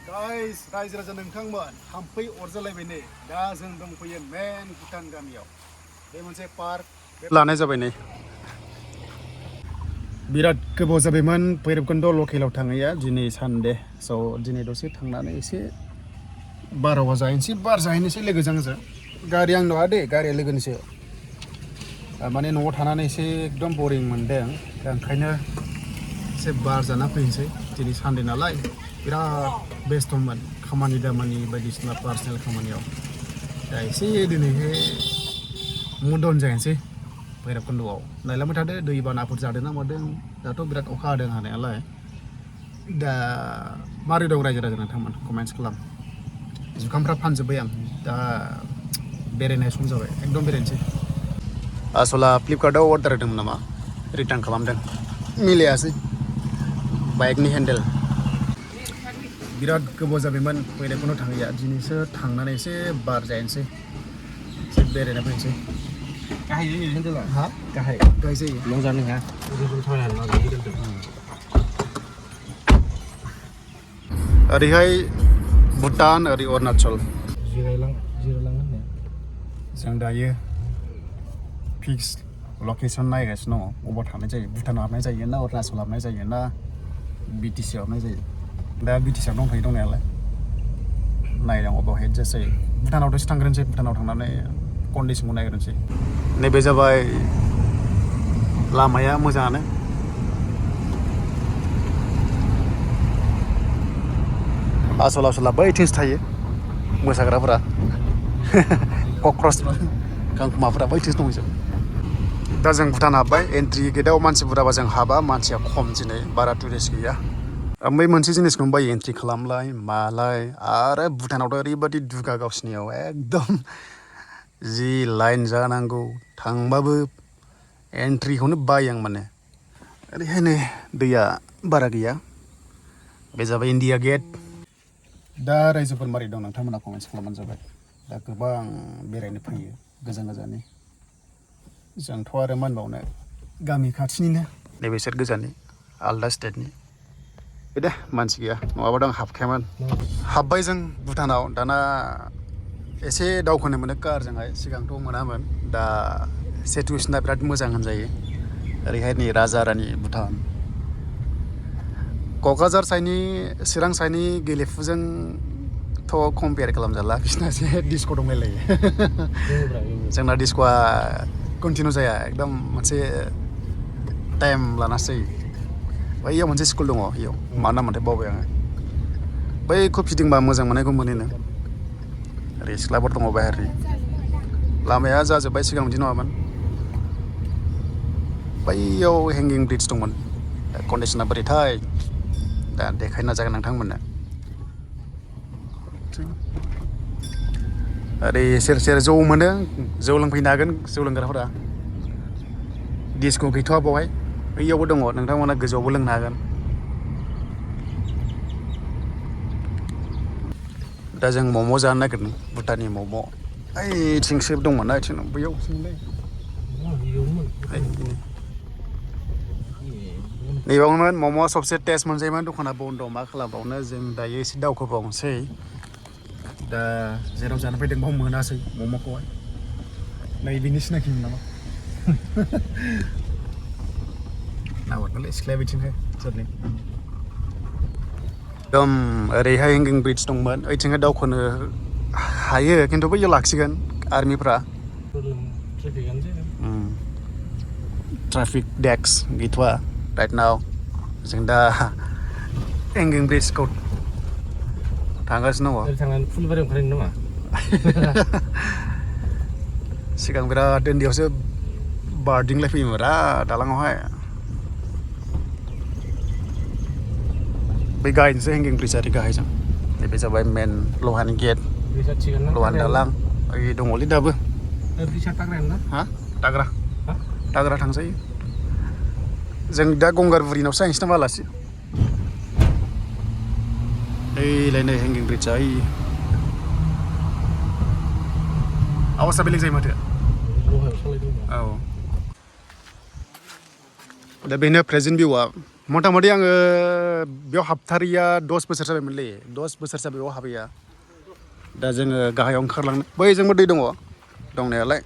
Guys, रायजो राजा नोंथांमोन थाम्फै अरजालायबाय नै दा जों दंफैयो मेन भुटान गामियाव बे मोनसे पार्क लानाय जाबाय नै बिराद गोबाव जाबायमोन भैरबकुन्द लकेलाव थाङैया दिनै सानडे स' दिनै दसे थांनानै एसे बारहावा जाहैनोसै बार जाहैनोसै लोगोजों जों गारि आं नङा दे गारिया लोगोनिसो माने न'आव थानानै एसे एकदम बरिं मोनदों दा ओंखायनो एसे बार जाना फैनोसै दिनै सानडे नालाय बिराद बेस्थ'मोन खामानि दामानि बायदिसिना पार्सनेल खामानियाव दा एसे दिनैहाय मुदन जाहैनोसै भैरबकुन्दआव नायलांबाय थादो दैबानाफोर जादों ना मादों दाथ' बिराद अखा हादों हानायालाय दा मारै दं रायजो राजा नोंथांमोन कमेन्ट्स खालाम जुखामफ्रा फानजोब्बाय आं दा बेरायनाय सम जाबाय एकदम बेरायनोसै आसला फ्लिपकार्टआव अर्डार होदोंमोन नामा रिटार्न खालामदों मिलायासै बाइकनि हेन्डेल बिराद गोबाव जाबायमोन भैरबकुन्द थाङैया दिनैसो थांनानै एसे बार जाहैनोसै एसे बेरायना फैनोसै गाहाय जायो हेन्डेला हा गाहाय जायो लं जानो नङा ओरैहाय भुटान ओरै अरुणाचल जिरायलां जों दायो फिक्स लकेसन नायगासिनो दङ अबाव थांनाय जायो भुटानाव हाबनाय जायो ना अरुणाचल हाबनाय जायो ना बिटिसि हाबनाय जायो दा बिटिसिआव दंफैयो दंनायालाय नायदों अबाव हेड जायो भुटानाव दसे थांग्रोनोसै भुटानाव थांनानै कन्डिसनखौ नायग्रोनोसै नैबे जाबाय लामाया मोजाङानो आसला बैथिंसो थायो मोसाग्राफोरा कक्रस गांखोमाफोरा बैथिंसो दंजोब दा जों भुटान हाबबाय एन्ट्रि गेटआव मानसि बुरजाबा जों हाबा मानसिया खम दिनै बारा टुरिस्ट गैया ओमफ्राय मोनसे जिनिसखौनो बायो एन्ट्रि खालामलाय मालाय आरो भुटानावथ' ओरैबायदि दुगा गावसिनियाव एकदम जि लाइन जानांगौ थांबाबो एन्ट्रिखौनो बायो आं माने ओरैहाय नै दैया बारा गैया बे जाबाय इन्डिया गेट दा रायजोफोर मारै दं नोंथांमोना कमेन्ट्स खालामबानो जाबाय दा गोबां बेरायनो फैयो गोजान गोजाननि जोंथ' आरो मा होनबावनो गामि खाथिनिनो नैबेसोर गोजाननि आलदा स्टेटनि दे मानसि गैया नङाबाथ' आं हाबखायामोन हाबबाय जों भुटानाव दाना एसे दावखोनो मोनो कारजोंहाय सिगांथ' मोनामोन दा सिटुवेसना बिराद मोजां होनजायो ओरैहाय नै राजा रानि भुटान क'क्राझार साइडनि चिरां साइडनि गेलेफुजोंथ' कम्पेयार खालामजाला बिसिना एसे डिस्क' दंलायलायो जोंना डिस्क'आ कन्टिनिउ जाया एकदम मोनसे टाइम लानासो जायो बैयाव मोनसे स्कुल दङ इयाव मा नाम मोनथाय बावबाय आङो बैखौ फिदिंबा मोजां मोननायखौ मोनोनो ओरै सिख्लाफोर दङ बाहेरनि लामाया जाजोब्बाय सिगां बिदि नङामोन बैयाव हेंगिं ब्रिड्ज दंमोन दा कन्डिसना बोरैथाय दा देखायनो नाजागोन नोंथांमोननो ओरै सेर सेर जौ मोनो जौ लोंफैनो हागोन जौ लोंग्राफोरा डिस्क' गैथ'वा बावहाय बैयावबो दङ नोंथांमोना गोजौआवबो लोंनो हागोन दा जों मम' जानो नागिरदों भुटाननि मम' ओइथिंसो दंमोन ना ओइथिं बैयावसोमोनलै नैबावमोन मम'आ सबसे टेस्ट मोनजायोमोन दखाना बन्द' मा खालामबावनो जों दायो एसे दावखोबावनोसै दा जेराव जानो फैदों बाव मोनासै मम'खौहाय नै बिनि सिनाखिमोन नामा नाहरनोलाय सिख्लाया बिथिंहाय सोरनि एकदम ओरैहाय हेंगिं ब्रिड्ज दंमोन ओइथिंहाय दावखोनो हायो खिन्थु बैयाव लाखिगोन आर्मिफ्रा ट्राफिक डेक्स गैथ'वा राइट नाव जों दा हेंगिं ब्रिड्जखौ थांगासिनो दङ फुलबारियाव ओंखारहैनो नामा सिगां बिराद उन्दैयावसो बारदिंलाय फैयोमोन रा दालाङावहाय बै गाहायजोंसो हेंगिं ब्रिड्ज आरो गाहायजों नैबे जाबाय मेन लहानि गेट लहानि दालां ओइ दङलै दाबो हा दाग्रा थांजायो जों दा गंगारबुरिनावसो जाहैनोसै नामा आलासि ओइलायनो हेंगिं ब्रिड्जआ ओइ आवाजआ बेलेग जायो माथो औ दा बेनो प्रेजेन्ट भिउआ मथा मथि आङो बेयाव हाबथारिया 10 बोसोर जाबायमोनलै 10 बोसोर जाबाय बेयाव हाबैया दा जोङो गाहायाव ओंखारलांनो बैजोंबो दै दङ दंनायालाय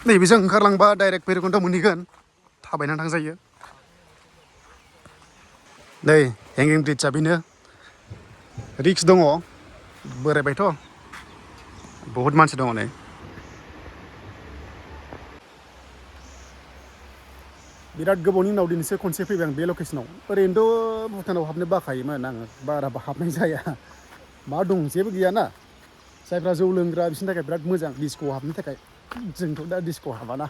नैबेजों ओंखारलांबा डाइरेक्ट भैरबकुन्द मोनहैगोन थाबायनानै थांजायो नै हेंगिं ब्रिड्जआ बेनो रिक्स दङ बोरायबायथ' बहुद मानसि दङ नै बिराद गोबावनि उनाव दिनैसो खनसे फैबाय आं बे लकेसनाव ओरैनोथ' भुटानाव हाबनो बाखायोमोन आङो बारा हाबनाय जाया मा दं जेबो गैयाना जायफ्रा जौ लोंग्रा बिसोरनि थाखाय बिराद मोजां डिस्क'आव हाबनो थाखाय जोंथ' दा डिस्क'आव हाबाना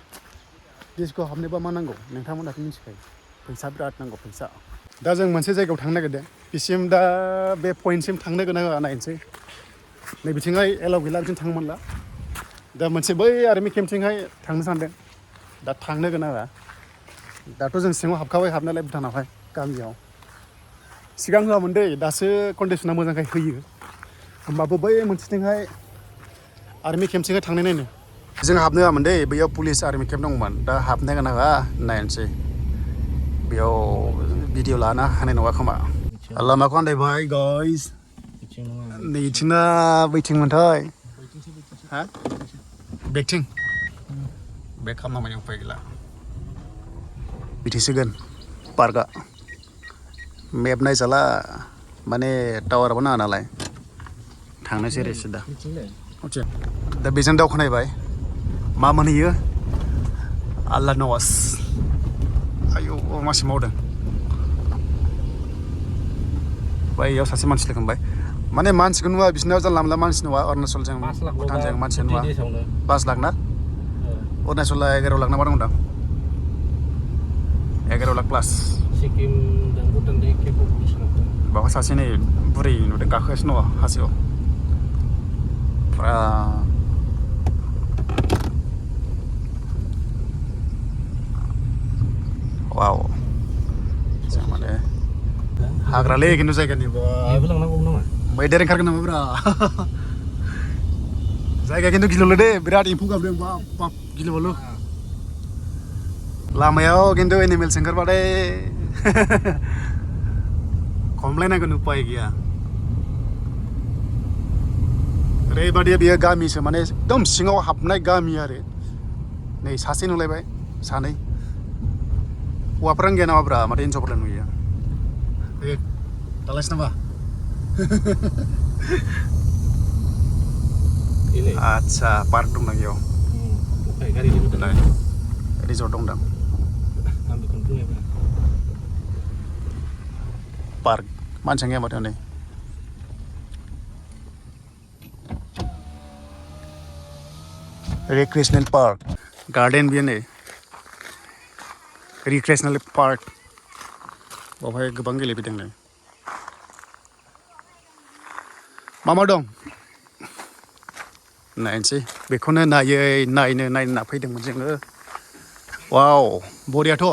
डिस्क'आव हाबनोबा मा नांगौ नोंथांमोनाथ' मिथिखायो फैसा बिराद नांगौ फैसा दा जों मोनसे जायगायाव थांनो नागिरदों बिसिम दा बे पइन्टसिम थांनो गोनां नायनोसै नै बिथिंहाय एलाव गैला बिथिं थांनो मोनला दा मोनसे बै आर्मि केम्पथिंहाय थांनो सानदों दा थांनो गोनाङा दाथ' जों सिङाव हाबखाबाय हाबनायालाय भुटानावहाय गामियाव सिगां होआमोन दै दासो कन्डिसना मोजांखाय होयो होमबाबो बै मोनसेथिंहाय आर्मि केम्पथिंहाय थांनाय नायनो जों हाबनो होआमोन दै बैयाव पुलिस आर्मि केम्प दंमोन दा हाबनो गोनाङा नायनोसै बेयाव भिडिअ लानो हानाय नङा खोमा लामाखौ आन्दायबाय गाइस नैथिंना बैथिंमोनथाय हा बेगथिं बेग खालामनांबाय उफाय गैला बिथिंसिगोन पार्कआ मेप नायजाला माने टावाराबो नाङा नालाय थांनोसै ओरै सिदा दा बेजों दावखोनायबाय मा मोनहैयो आल्ला नवाज आयौ मासि मावदों बैयाव सासे मानसि लोगो मोनबाय माने मानसिखौ नुवा बिसोरनाव जानला मोनला मानसि नुवा अरुणाचलजों भुटानजों मानसि नुवा 5 लाख ना अरुणाचला 11 लाख ना मा दं 11 लाख प्लास बावहाय सासे नै बुरै नुदों गाखोगासिनो दङ हाजोआव फुरा वाव जों माने हाग्रालै खिन्थु जायगानि मैदेर ओंखारगोन नामा ब्रा जायगाया खिन्थु गिलुबालु दे बिराद एम्फौ गाबदों बाब बाब गिलुबालु लामायाव खिन्थु एनिमेल्स ओंखारबाथाय खमलायनांगोन उपाय गैया ओरैबादि बेयो गामिसो माने एकदम सिङाव हाबनाय गामि आरो नै सासे नुलायबाय सानै हौवाफ्रानो गैया नामाब्रा माथो हिन्जावफोरलाय नुयो दालायसै नामा आदसा पार्क दंना बेयाव रिजर्ट दंदां पार्क मानसियानो गैया माथो नै रिक्रिएसनेल पार्क गार्डेन बियो नै रिक्रिएसनेल पार्क बावहाय गोबां गेलेफैदों नै मा दं नायनोसै बेखौनो नायनो फैदोंमोन जोङो वाव बरियाथ'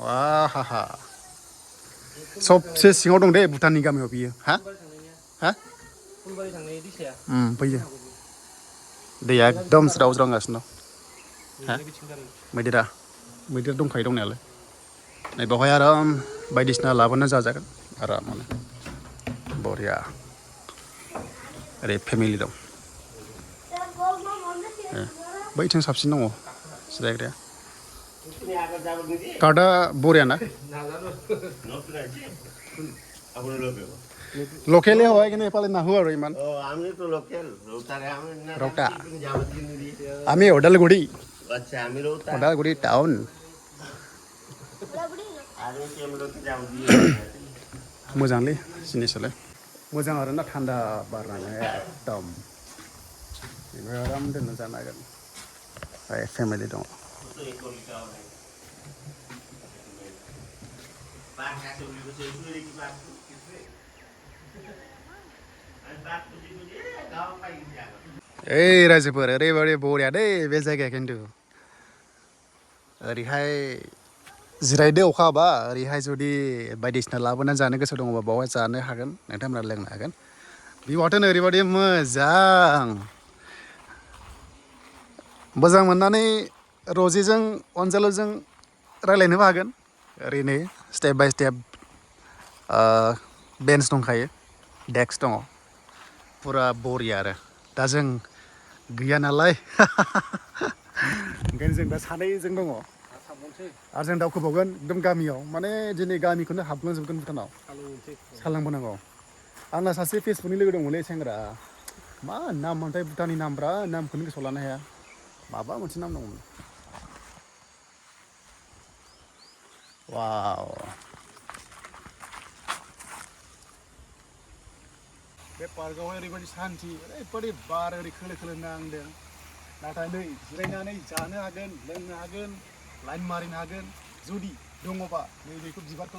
वाहा सबसे सिङाव दं दे भुटाननि गामियाव बियो हा फैयो दैया एकदम ज्राव ज्रावगासिनो दं मैदेर दंखायो दंनायालाय नै बेवहाय आराम बायदिसिना लाबोना जाजागोन आरामानो बरिया ओरै फेमिलि दं बैथिं साबसिन दङ जिरायग्राया कार्डआ बरियाना लोकेल है কিন্তু এফালে নাহো আৰু ইমান আমি তো লোকেল রৌতা আমি ওদালগুড়ি আচ্ছা আমি রৌতা ওদালগুড়ি টাউন मोजांलै जिनिसालाय मोजां आरोना थान्दा बार नाङो एकदम बेवहाय आराम दोननो जानो हागोन फेमिलि दङ ओइ रायजोफोर ओरैबायदि बरिया दै बे जायगाया खिन्थु ओरैहाय जिरायदो अखा हाबा ओरैहाय जुदि बायदिसिना लाबोनानै जानो गोसो दङबा बावहाय जानो हागोन नोंथांमोना लोंनो हागोन भिउआथ' ओरैबायदि मोजां मोननानै रजिजों अनजालुजों रायलायनोबो हागोन ओरैनो स्टेप बाय स्टेप बेन्च दंखायो डेस्क दङ फुरा बरिया आरो दा जों गैया नालाय ओंखायनो जों दा सानैजों दङ आरो जों दावखोबावगोन एकदम गामियाव माने दिनै गामिखौनो हाबलांजोबगोन भुटानाव सालांबोनांगौ आंना सासे फेसबुकनि लोगो दंमोनलै सेंग्रा मा नाम मोनथाय भुटाननि नामब्रा नामखौनो गोसोआव लानो हाया माबा मोनसे नाम दंमोन वाव बे पार्कआवहाय ओरैबायदि सान्थि ओरैबायदि बार ओरै खोलो खोलो नांदों नाथाय नै जिरायनानै जानो हागोन लोंनो हागोन लाइन मारिनो हागोन जुदि दङबा नै बेखौ बिबारखौ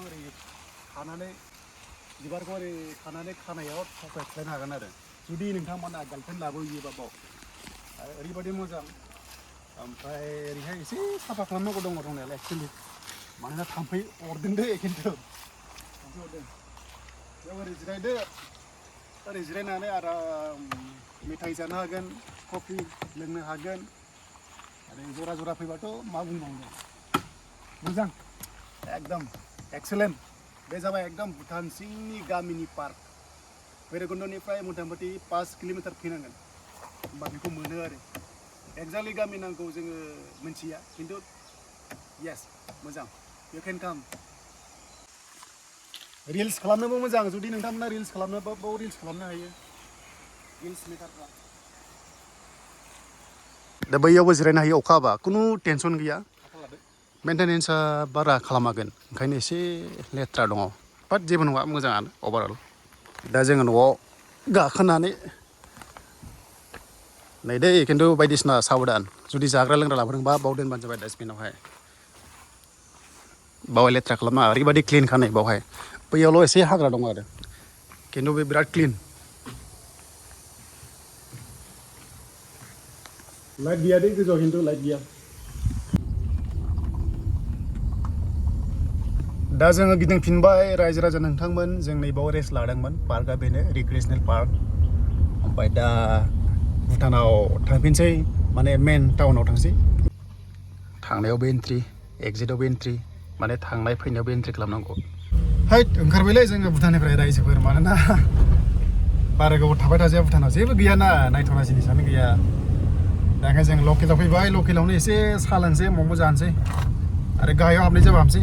ओरै खानानै खानायाव थाव थ्लायनो हागोन आरो जुदि नोंथांमोना गार्लफ्रेन्ड लाबोयोबा बाव ओरैबायदि मोजां ओमफ्राय ओरैहाय एसे साफा खालामनांगौ दङ दंनायालाय एक्सुवेलि मानोना थाम्फै अरदों दे खिन्थु थाम्फै अरदों बेयाव ओरै जिरायदो ओरै जिरायनानै आराम मेथाइ जानो हागोन कफि लोंनो हागोन आरो जरा जरा फैबाथ' मा बुंबावनो मोजां एकदम एक्सेलेन्ट बे जाबाय एकदम भुटान सिंनि गामिनि पार्क भैरबकुन्दनिफ्राय मथा मथि 5 किल'मिटार फैनांगोन होमबा बेखौ मोनो आरो एक्जाक्टलि गामि नामखौ जोङो मिन्थिया खिन्थु येस मोजां इउ केन काम रिल्स खालामनोबो मोजां जुदि नोंथांमोना रिल्स खालामनोबा बाव रिल्स खालामनो हायो रिल्स मेकारफ्रा दा बैयावबो जिरायनो हायो अखा हाबा खुनु टेनसन गैया मेन्टेनेन्सआ बारा खालामागोन ओंखायनो एसे लेथ्रा दङ बाट जेबो नङा मोजाङानो अभारअल दा जोङो न'आव गाखोनानै नै दै खिन्थु बायदिसिना साबधान जुदि जाग्रा लोंग्रा लाबोदोंबा बाव दोनबानो जाबाय डास्टबिनावहाय बावहाय लेथ्रा खालामनाङा ओरैबायदि क्लिनखा नै बावहाय बैयावल' एसे हाग्रा दङ आरो खिन्थु बे बिराद क्लिन लाइट गैया दै गोजौआव खिन्थु लाइट गैया दा जोङो गिदिंफिनबाय रायजो राजा नोंथांमोन जों नैबाव रेस्ट लादोंमोन पार्कआ बेनो रिक्रिएसनेल पार्क ओमफ्राय दा भुटानाव थांफिनसै माने मेन टाउनाव थांसै थांनायावबो एन्ट्रि एक्जिटआवबो एन्ट्रि माने थांनाय फैनायावबो एन्ट्रि खालामनांगौ हैद ओंखारबायलै जोङो भुटाननिफ्राय रायजोफोर मानोना बारा गोबाव थाबाय थाजाया भुटानाव जेबो गैयाना नायथावना जिनिसानो गैया दा ओंखायनो जों लकेलाव फैबाय लकेलावनो एसे साहा लोंसै मम' जानोसै आरो गाहायाव हाबनाय जाबा हाबसै